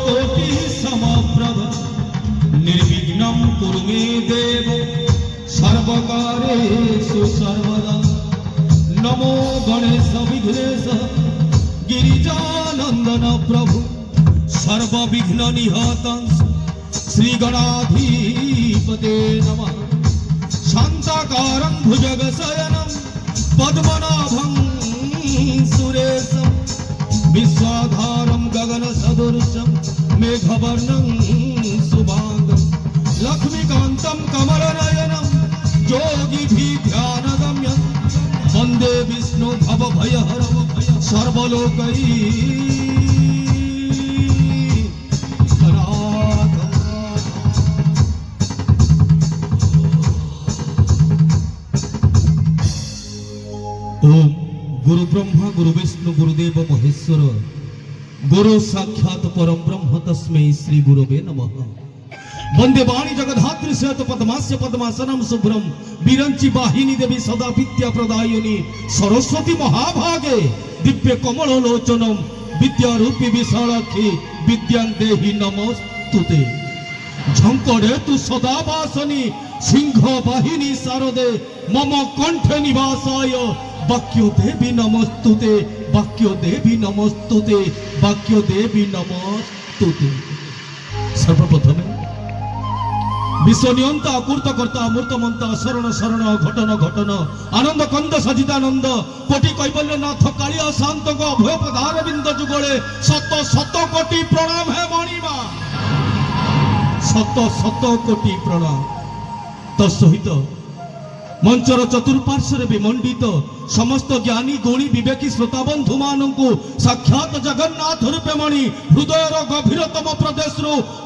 कोटि समप्रभ निर्विघ्नं कुरु मे देव सर्वकारेषु सर्वदा। नमो गणेश विघ्नेश गिरिजानंदन प्रभु सर्वविघ्न निहतंस श्री गणाधिपते नमः। शांताकारं भुजगशयनं पद्मनाभं सुरेशं विश्वाधारं गगनसदृशं मेघवर्णं शुभांगं लक्ष्मीकान्तं कमलनयनं योगिभिर्ध्यानगम्यं वन्दे विष्णु भवभयहरं सर्वलोकैकनाथं। ओम गुरु ब्रह्मा गुरु विष्णु गुरुदेव महेश्वर गुरु साक्षात परम ब्रह्म तस्मै श्री गुरवे नमः। वंदे वाणी जगधात्री श्वेत पद्मास्य पद्मासनम शुभ्रम विरंची वाहिनी देवी सदा विद्या प्रदायिनी सरस्वती महाभागे दिव्य कमल लोचनम विद्यारूपी विशालाक्षी विद्यां देहि नमस्तुते। झंकड़े तु सदा वासनी सिंह वाहिनी शारदे मम कंठे निवासाय वाक्य देवी नमस्तुते वाक्य देवी नमस्तुते वाक्य देवी नमस्तुते। सर्वप्रथमे विश्वनियंता अपूर्तकर्ता मूर्तमंता शरण शरण घटन घटन आनंद कंद सजिदानंद कोटि कैबल्यनाथ कालिया शांत अभय पदार बिंद जुगले शत शत कोटि प्रणाम है मणिमा शत शत कोटि प्रणाम। तत्सहित मंचर चतुर्पार्श्वे विमंडित समस्त ज्ञानी गुणी विवेकी श्रोता बंधु मानू साक्षात जगन्नाथ रूपे मणि हृदयर गभीरतम प्रदेश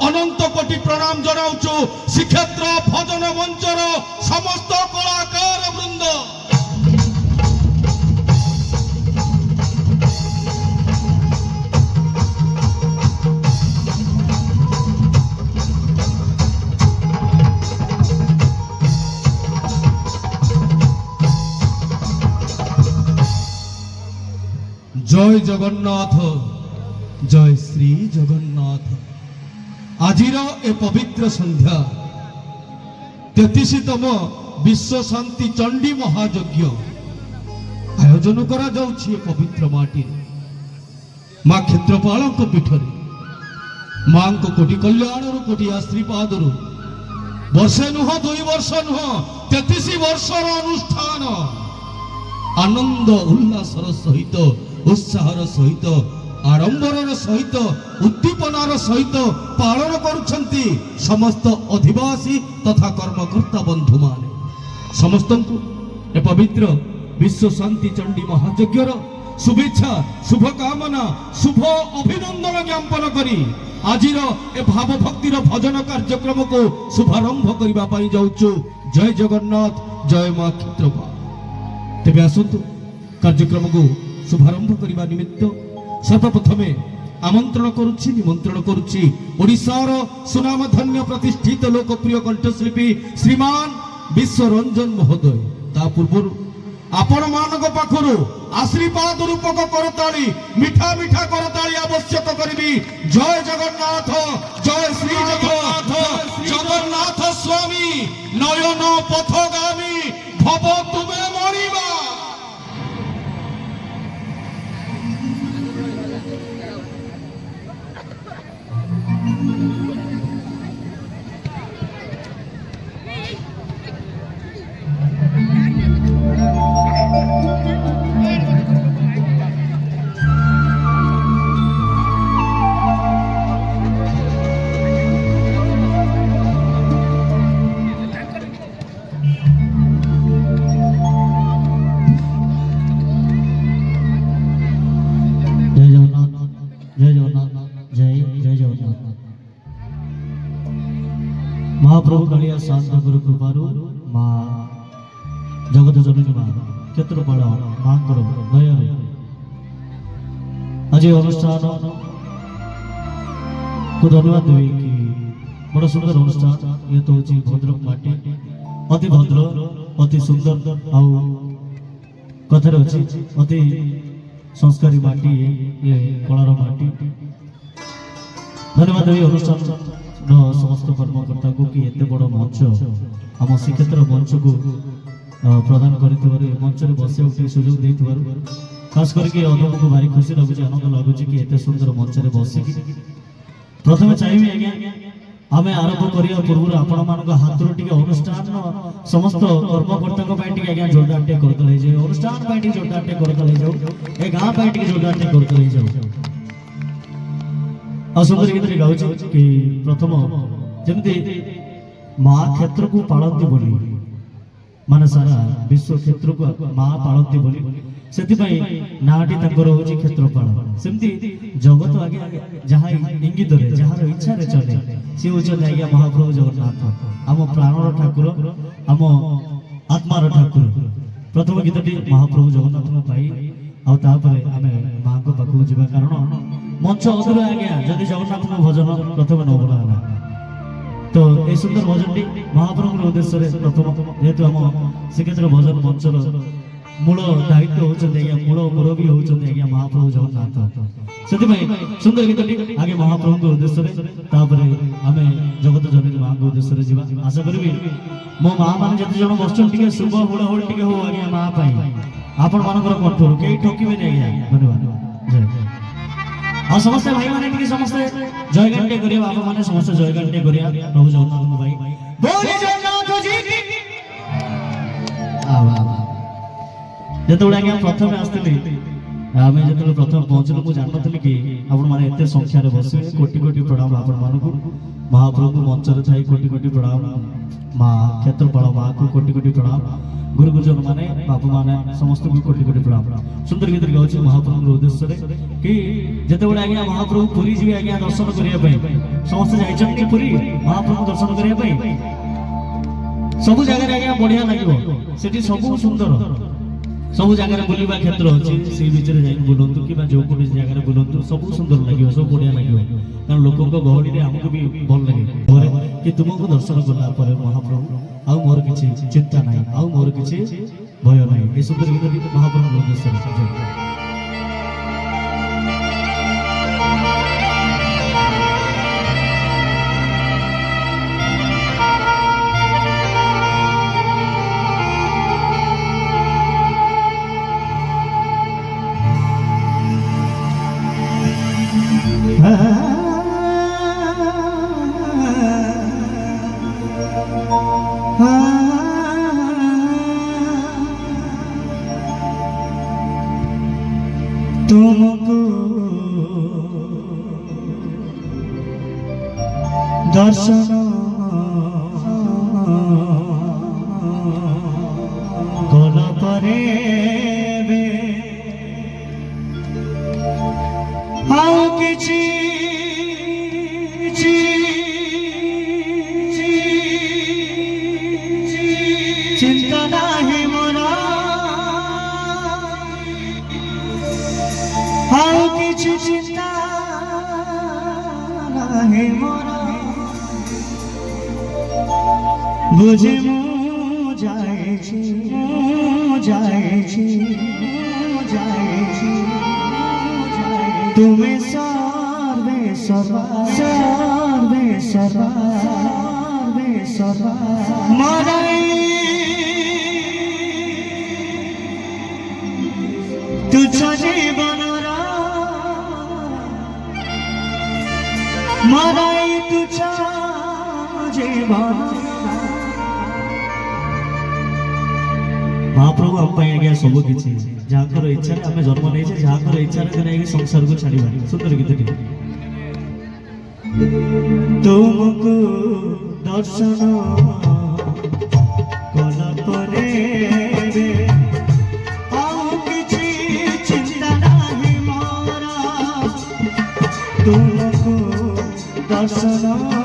अनंत कोटि प्रणाम जनाऊँ। श्रीक्षेत्र भजन मंचर समस्त कलाकार वृंद जय जगन्नाथ जय श्री जगन्नाथ। आजिर ए पवित्र संध्या 33तम विश्व शांति चंडी महायज्ञ आयोजन करा जाउछि। पवित्र माटी मां क्षेत्रपाल पीठरे मां को कोटि कल्याण कोटि आशीर्वाद वर्षे नुह 2 वर्ष नुह 33 वर्षर अनुष्ठान आनंद उल्लासर सहित उत्साहर सहित आडंबर सहित उद्दीपनार सहित पालन करुछंती समस्त अधिवासी तथा कर्मकर्ता बंधु माने। समस्त ए पवित्र विश्व शांति चंडी महायज्ञर शुभेच्छा शुभकामना शुभ अभिनंदन ज्ञापन करी आजिर ए भाव भक्तिर भजन कार्यक्रम को शुभारंभ करबा पई जाउछु। जय जगन्नाथ जय मां क्षेत्रपाल। तेबे आसंतु कार्यक्रम को शुभारंभ करने निमित्त सर्वप्रथमे आमंत्रण करुछि निमंत्रण करुछि ओडिशार सुनामधन्य प्रतिष्ठित लोकप्रिय कंठशिल्पी श्रीमान विश्वरंजन महोदय। ता पूर्व आपण मानक पाखरु आशीर्वाद रूपक करताली मिठा मिठा करताली आवश्यक करबी। जय जगन्नाथ जय श्री जगन्नाथ जगन्नाथ स्वामी नयन पथगामी भव तुमे मणिमा। महाप्रभु कालिया शांत गुरु कृपारु मां जगत जननी मां क्षेत्रपाल मां दया आज अनुष्ठान को धन्यवाद देवी कि बड़ा सुंदर अनुष्ठान ये तो हूँ भद्रक माटी अति भद्र अति सुंदर आउ कथार अच्छी अति संस्कारी माटी ये कलार माटी धन्यवाद देवी अनुष्ठान समस्त कर्मकर्ता को कि एत बड़ मंच आम श्रीक्षेत्र मंच को प्रदान कर मंच में बस सुजोग दे खास करके अनुभव को भारी खुशी लगुच आनंद लगुच कि एत सुंदर मंच में बसिकी प्रथम चाहिए आज्ञा आम आरंभ करने पूर्व आपण मान हाथ अनुष्ठान समस्त कर्मकर्ता आज्ञा जोरदार टे करते जाऊ अनुष्ठान जोरदार टे करते जाऊ ए गाँ जोरदार टे करते जाऊ सुंदर गीत गाँव कि प्रथम जमी माँ क्षेत्र को पालती बोली माने सारा विश्व क्षेत्र को माँ पालती बोली से नाटी हूँ क्षेत्रपाल सेमती जगत आगे जहाँ इंगित जार इच्छा चले सी हूँ आज्ञा महाप्रभु जगन्नाथ आम प्राणर ठाकुर आम आत्मार ठाकुर प्रथम गीतटी महाप्रभु जगन्नाथ पाई आम माँ को पाखक जा कारण मंच अधूरा आज्ञा जदि जगन्नाथ भजन प्रथम न बोला तो ये सुंदर भजन टी महाप्रभु उद्देश्य प्रथम जेहेतु आम श्रीक्षेत्र भजन मंचर मूल दायित्व होती मूल मुरबी होती महाप्रभु जगन्नाथ से सुंदर गीतटी आगे महाप्रभु उद्देश्य आम जगत जननी माँ उद्देश्य जावा आशा करी मो माँ मैंने जिते जन बस शुभ हुड़हुड़ टे हो आज्ञा माँ आपण मान कंठर कई ठकबे आज्ञा धन्यवाद जय और समस्त भाई माने समस्त जयगान टे करिया बाबा माने समस्त जयगान टे करिया प्रभु जगन्नाथ भाई बोले जगन्नाथ जी की जेतबे आज्ञा प्रथम आस्थिली आमे जेतबे प्रथम पहुंचलु मु जानथली कि आपण माने एते संख्या रे बसे कोटि कोटि प्रणाम आपण मानकु महाप्रभु मंच रे थाई कोटि कोटि प्रणाम मां क्षेत्रपाल मां को कोटि कोटि प्रणाम गुरु गुरुजन माने बापू माने समस्त को कोटि कोटि प्रणाम सुंदर गीत गाउछि महाप्रभु उद्देश्य रे कि जेतबे आज्ञा महाप्रभु पुरी जी आज्ञा दर्शन करिया पई समस्त जाइछन कि पुरी महाप्रभु दर्शन करिया पई सब जगह आज्ञा बढ़िया लागिवो सेठी सब सुंदर सब जगह बुलवा क्षेत्र अच्छी से बीच में जाइए बुलंतु कि जो कोई जगह बुलंतु सब सुंदर लगे सब बढ़िया लगे कारण लोकों गहड़ी में आमको भी भल लगे कि तुमको दर्शन कला महाप्रभु आउ मोर किसी चिंता ना आउ मोर किसी भय ना ये सुंदर गीत महाप्रभु उद्देश्य तुमको दर्शन कल परे आउ किछि चिंता नाही मोरा आउ किछि चिंता नाही मोरा बुझे मु जाएछि तुम्हें सर्वे मराई तुझ जीवन मराई तुझ जीवन महाप्रभु हम आज्ञा सब किसी जहाँ इच्छा आम जन्म नहीं जहाँ इच्छा नहीं संसार को छाड़ सुंदर गीत तुमको दर्शन कल परे आउ किछि चिंता नाही मोरा तुमको दर्शन